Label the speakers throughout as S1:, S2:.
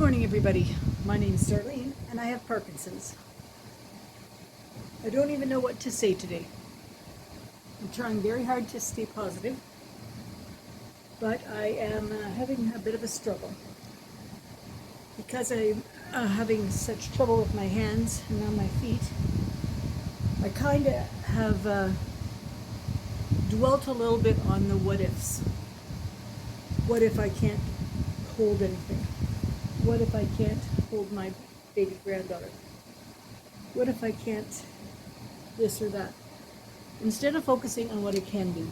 S1: morning, everybody. My name is Darlene, and I have Parkinson's. I don't even know what to say today. I'm trying very hard to stay positive, but I am having a bit of a struggle. Because I'm having such trouble with my hands and now my feet, I kind of have dwelt a little bit on the what ifs. What if I can't hold anything? What if I can't hold my baby granddaughter? What if I can't this or that? Instead of focusing on what I can do,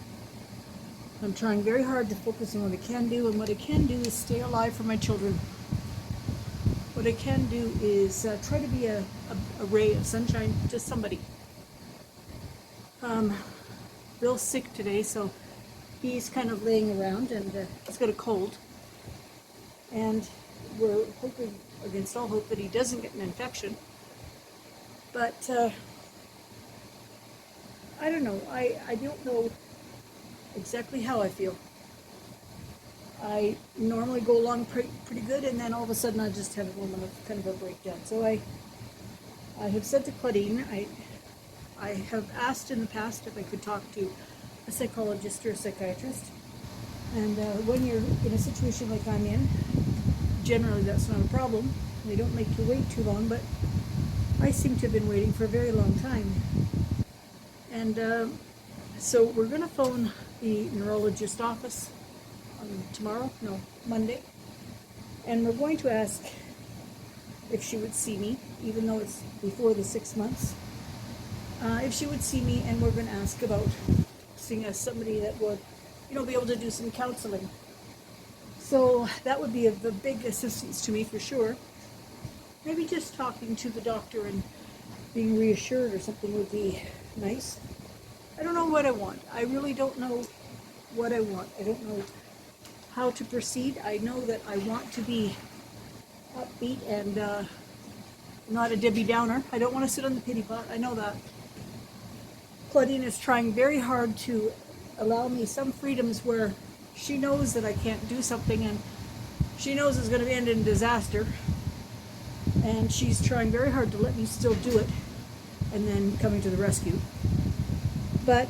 S1: I'm trying very hard to focus on what I can do, and what I can do is stay alive for my children. What I can do is try to be a ray of sunshine to somebody. Bill's sick today, so he's kind of laying around, and he's got a cold. And we're hoping against all hope that he doesn't get an infection. But I don't know. I don't know exactly how I feel. I normally go along pretty good, and then all of a sudden I just have a moment of kind of a breakdown. So I have said to Claudine, I have asked in the past if I could talk to a psychologist or a psychiatrist. And when you're in a situation like I'm in, generally that's not a problem. They don't make you wait too long, but I seem to have been waiting for a very long time. And so we're going to phone the neurologist office Monday. And we're going to ask if she would see me, even though it's before the 6 months. If she would see me, and we're going to ask about seeing somebody that would, be able to do some counseling. So that would be of a big assistance to me for sure. Maybe just talking to the doctor and being reassured or something would be nice. I don't know what I want. I really don't know what I want. I don't know how to proceed. I know that I want to be upbeat and not a Debbie Downer. I don't want to sit on the pity pot. I know that. Claudine is trying very hard to allow me some freedoms where she knows that I can't do something, and she knows it's going to end in disaster, and she's trying very hard to let me still do it and then coming to the rescue. But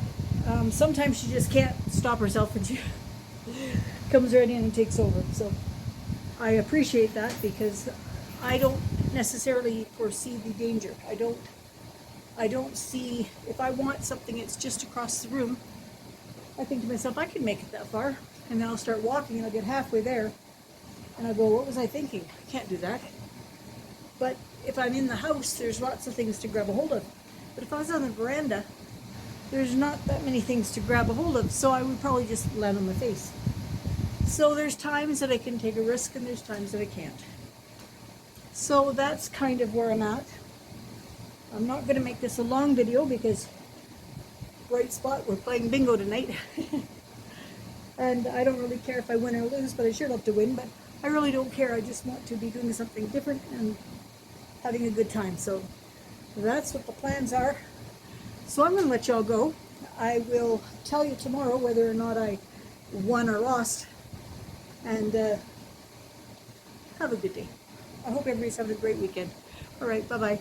S1: sometimes she just can't stop herself, and she comes right in and takes over. So I appreciate that, because I don't necessarily foresee the danger. I don't see, if I want something, it's just across the room. I think to myself, I can make it that far. And then I'll start walking, and I'll get halfway there, and I'll go, what was I thinking? I can't do that. But if I'm in the house, there's lots of things to grab a hold of. But if I was on the veranda, there's not that many things to grab a hold of, so I would probably just land on my face. So there's times that I can take a risk, and there's times that I can't. So that's kind of where I'm at. I'm not going to make this a long video, because bright spot, we're playing bingo tonight. And I don't really care if I win or lose, but I sure love to win. But I really don't care. I just want to be doing something different and having a good time. So that's what the plans are. So I'm going to let y'all go. I will tell you tomorrow whether or not I won or lost. And have a good day. I hope everybody's having a great weekend. All right, bye-bye.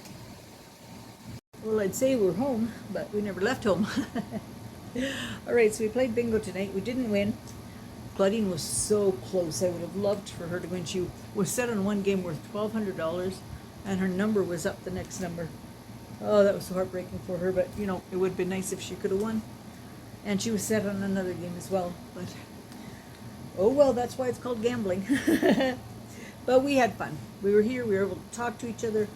S1: Well, I'd say we're home, but we never left home. All right, so we played bingo tonight. We didn't win. Claudine was so close. I would have loved for her to win. She was set on one game worth $1,200, and her number was up the next number. Oh, that was so heartbreaking for her, but, it would have been nice if she could have won. And she was set on another game as well, but, oh well, that's why it's called gambling. But we had fun. We were here. We were able to talk to each other.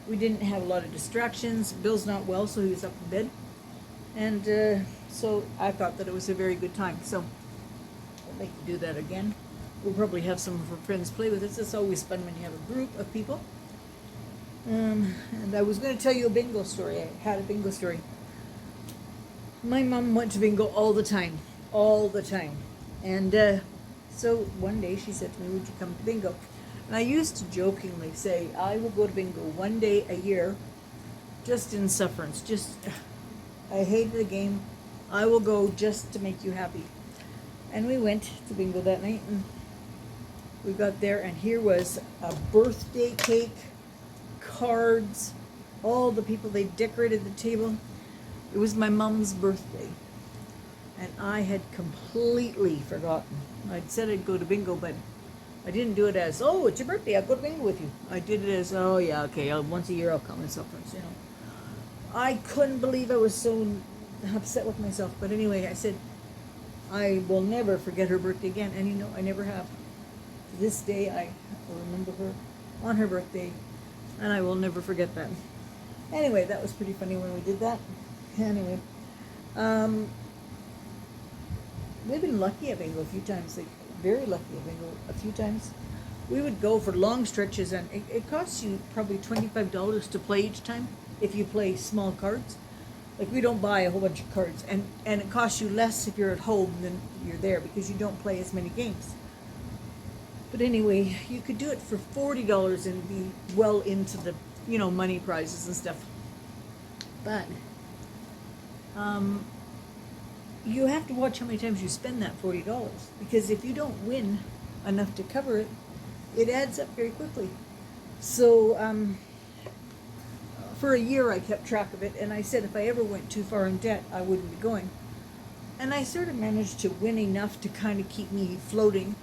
S1: We didn't have a lot of distractions. Bill's not well, so he was up in bed. And so I thought that it was a very good time. So I'd like to do that again. We'll probably have some of our friends play with us. It's always fun when you have a group of people. And I was going to tell you a bingo story. I had a bingo story. My mom went to bingo all the time. All the time. And so one day she said to me, would you come to bingo? And I used to jokingly say, I will go to bingo one day a year, just in sufferance. I hated the game. I will go just to make you happy. And we went to bingo that night, and We got there, and here was a birthday cake, cards, all the people. They decorated the table. It was my mom's birthday, and I had completely forgotten. I'd said I'd go to bingo, but I didn't do it as, oh, it's your birthday, I'll go to bingo with you. I did it as, oh yeah, okay, once a year I'll come and so forth, you know. I couldn't believe I was so upset with myself. But anyway, I said, I will never forget her birthday again. And you know, I never have. To this day, I remember her on her birthday, and I will never forget that. Anyway, that was pretty funny when we did that. Anyway, we've been lucky at bingo a few times, like very lucky at bingo a few times. We would go for long stretches, and it costs you probably $25 to play each time if you play small cards. Like, we don't buy a whole bunch of cards, and it costs you less if you're at home than you're there because you don't play as many games. But anyway, you could do it for $40 and be well into the, you know, money prizes and stuff. But you have to watch how many times you spend that $40, because if you don't win enough to cover it, it adds up very quickly. So for a year I kept track of it, and I said if I ever went too far in debt, I wouldn't be going. And I sort of managed to win enough to kind of keep me floating,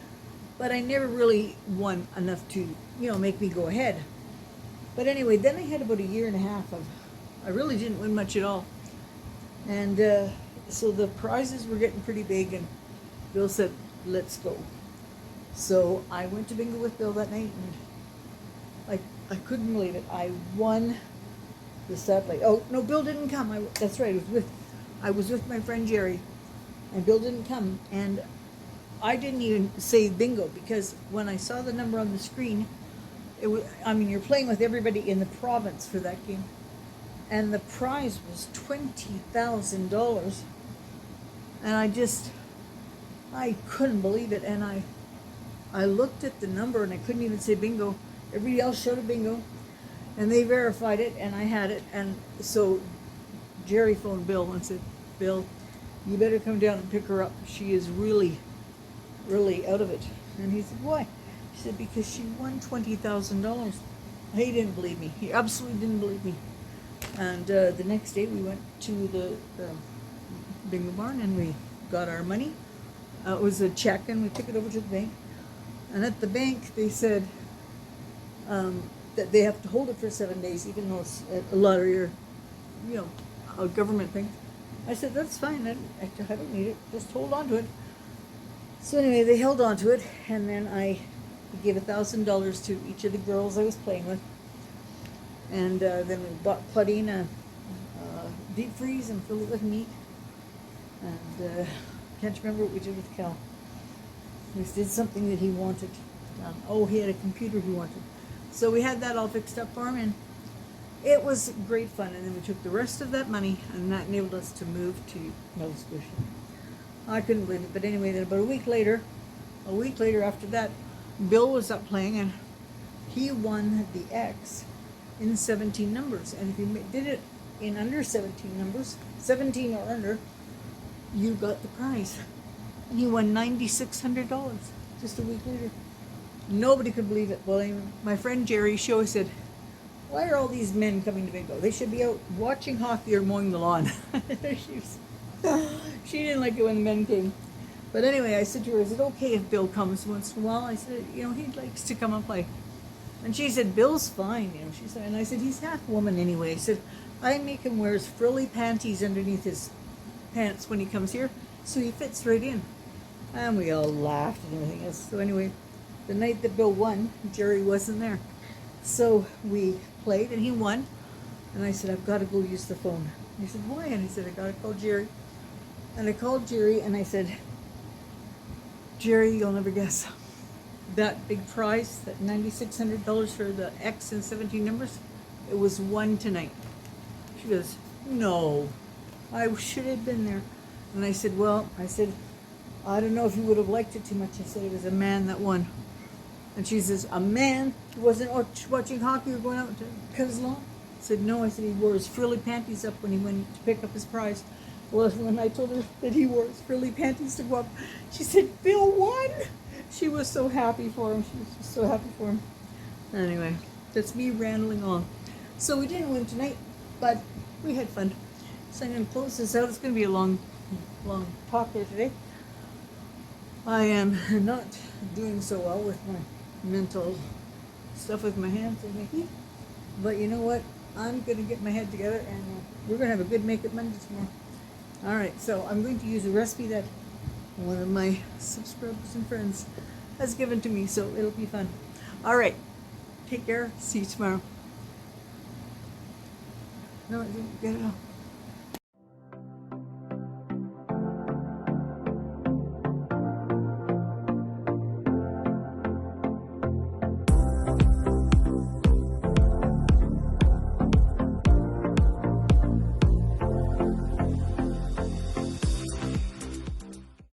S1: but I never really won enough to, you know, make me go ahead. But anyway, then I had about a year and a half of, I really didn't win much at all. And so the prizes were getting pretty big, and Bill said, let's go. So I went to bingo with Bill that night, and I couldn't believe it. I won the stuff. Like, oh no, Bill didn't come. That's right. I was with my friend Jerry, and Bill didn't come. And I didn't even say bingo, because when I saw the number on the screen, it was, I mean, you're playing with everybody in the province for that game, and the prize was $20,000, and I couldn't believe it. And I looked at the number, and I couldn't even say bingo. Everybody else showed a bingo, and they verified it, and I had it. And so Jerry phoned Bill and said, Bill, you better come down and pick her up. She is really, really out of it. And he said, why? She said, because she won $20,000. He didn't believe me. He absolutely didn't believe me. And the next day we went to the bingo barn, and we got our money. It was a check, and we took it over to the bank. And at the bank, they said that they have to hold it for 7 days, even though it's a lottery or, you know, a government thing. I said, that's fine. I don't need it. Just hold on to it. So anyway, they held on to it, and then I gave $1,000 to each of the girls I was playing with. And then we bought Claudine a deep freeze and filled it with meat. And can't remember what we did with Cal. We did something that he wanted. He had a computer he wanted. So we had that all fixed up for him, and it was great fun. And then we took the rest of that money, and that enabled us to move to Nova Scotia. I couldn't believe it. But anyway, then about a week later after that, Bill was up playing, and he won the X in 17 numbers. And if you did it in under 17 numbers, 17 or under, you got the prize. And he won $9,600 just a week later. Nobody could believe it. Well, my friend Jerry, she always said, why are all these men coming to bingo? They should be out watching hockey or mowing the lawn. She didn't like it when the men came. But anyway, I said to her, is it okay if Bill comes once in a while? I said, you know, he likes to come and play. And she said, Bill's fine, you know. She said, and I said, he's half woman anyway. I said, I make him wear his frilly panties underneath his pants when he comes here, so he fits right in. And we all laughed and everything else. So anyway, the night that Bill won, Jerry wasn't there. So we played, and he won. And I said, I've got to go use the phone. And he said, why? And he said, I got to call Jerry. And I called Jerry, and I said, Jerry, you'll never guess. That big prize, that $9,600 for the X and 17 numbers, it was won tonight. She goes, no, I should have been there. And I said, I don't know if you would have liked it too much. I said, it was a man that won. And she says, a man who wasn't watching hockey or going out to cut his lawn? I said, no. I said, he wore his frilly panties up when he went to pick up his prize. Well, when I told her that he wore his frilly panties to go up, she said, Bill won? She was so happy for him. She was just so happy for him. Anyway, that's me rambling on. So we didn't win tonight, but we had fun. So I'm going to close this out. It's going to be a long talk here today. I am not doing so well with my mental stuff with my hands and my feet. But you know what? I'm going to get my head together, and we're going to have a good Make It Monday tomorrow. All right, so I'm going to use a recipe that one of my subscribers and friends has given to me, so it'll be fun. All right, take care. See you tomorrow. No, I didn't get it all.